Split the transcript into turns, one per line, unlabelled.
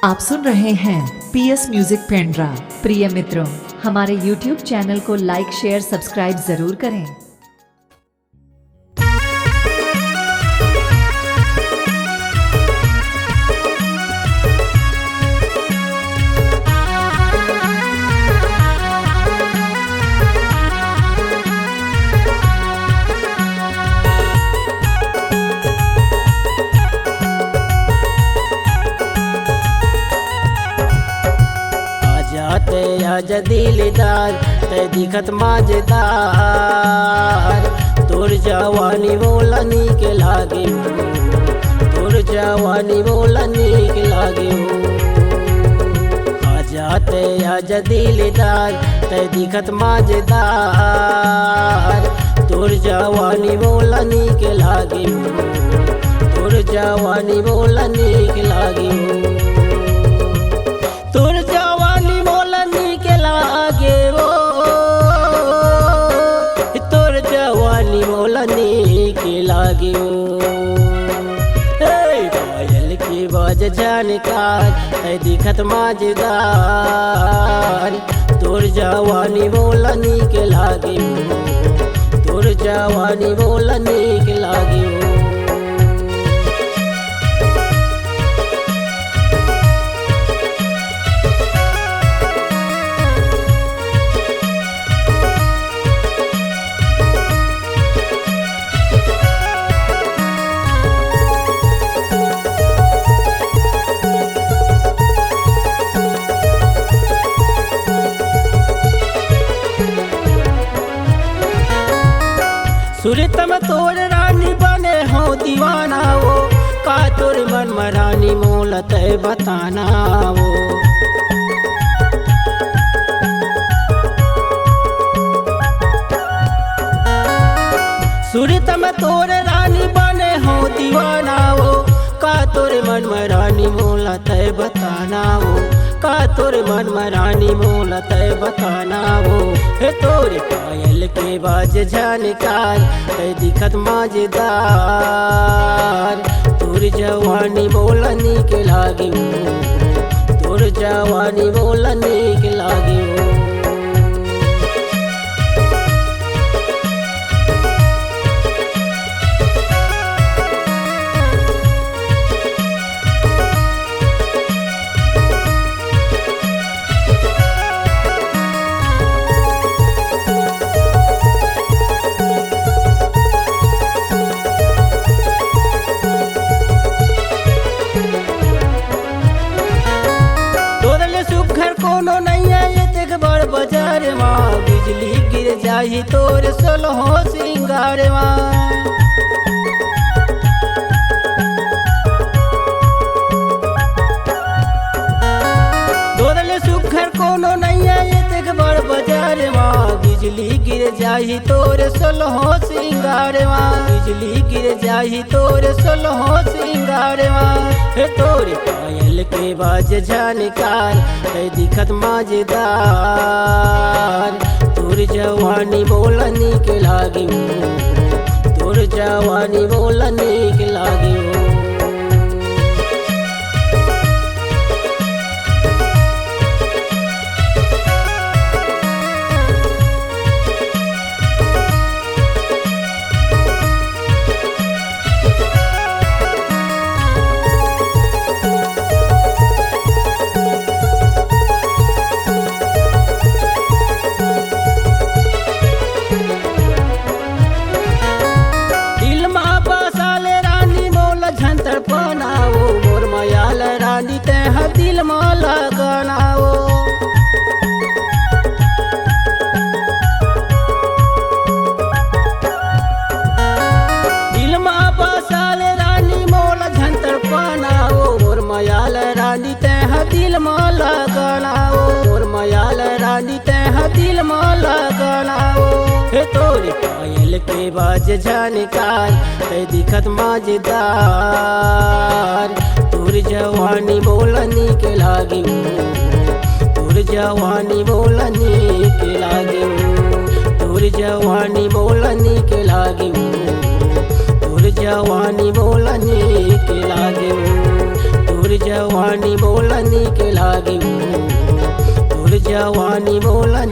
आप सुन रहे हैं पीएस म्यूजिक पेंड्रा। प्रिय मित्रों, हमारे YouTube चैनल को लाइक शेयर सब्सक्राइब जरूर करें।
आज दिलदार ते दिखत मजेदार, तोर जवानी बोला नीक लागे, तोर जवानी बोला नीक लागे। आजाते आज दिलदार ते दिखत मजेदार, तोर जवानी बोला नीक लागे, तोर जवानी बोला नीक लागे। तोर जवानी बोला नीक लागे वो, तोर जवानी बोला नीक लागे वो। पायल की बाज जानकार है दिखत मजेदार, तोर जवानी बोला नीक लागे, तोर जवानी बोला नीक लागे। सुरतम तोर रानी बने हो दीवाना वो, का तोर मन मरानी मोलत है बताना वो। सुरतम तोर रानी बने हो दीवाना वो, का तोर मन मरानी मोलत है बताना वो, का तोर मन मरानी मोलत है बताना वो। हे तोर पायल के बाज जानकार है दिखत मजेदार, तोर जवानी बोला नीक लागे, तोर जवानी बोला नीक लागे। कोनो नहीं है ये देख बड़ बाजार माँ, बिजली गिर जाही तोर सोलहो श्रृंगार माँ। तोरले सुखर कोनो नहीं है ये देख बड़ बाजार माँ, बिजली गिर जाही तोर सोलहो श्रृंगार माँ, बिजली गिर जाही तोर सोलहो श्रृंगार माँ। हे तोर पायल के बाज जानकार है दिखत मजेदार, तोर जवानी बोला नीक लागे, तोर जवानी बोला नीक लागे। दिल माला गनाओ दिल माँ बसाल रानी मोल झंतर पनाओ, मोर मयाल रानी तह दिल माला गनाओ, मोर मयाल रानी तह दिल माला गनाओ। हे तोर पायल के बाज जानकार है दिखत मजेदार, तोर जवानी बोला नीक लागे, तोर जवानी बोला नीक लागे, तोर जवानी बोला नीक लागे, तोर जवानी बोला नीक लागे, तोर जवानी मोला निक लागे तोर जवानी मोला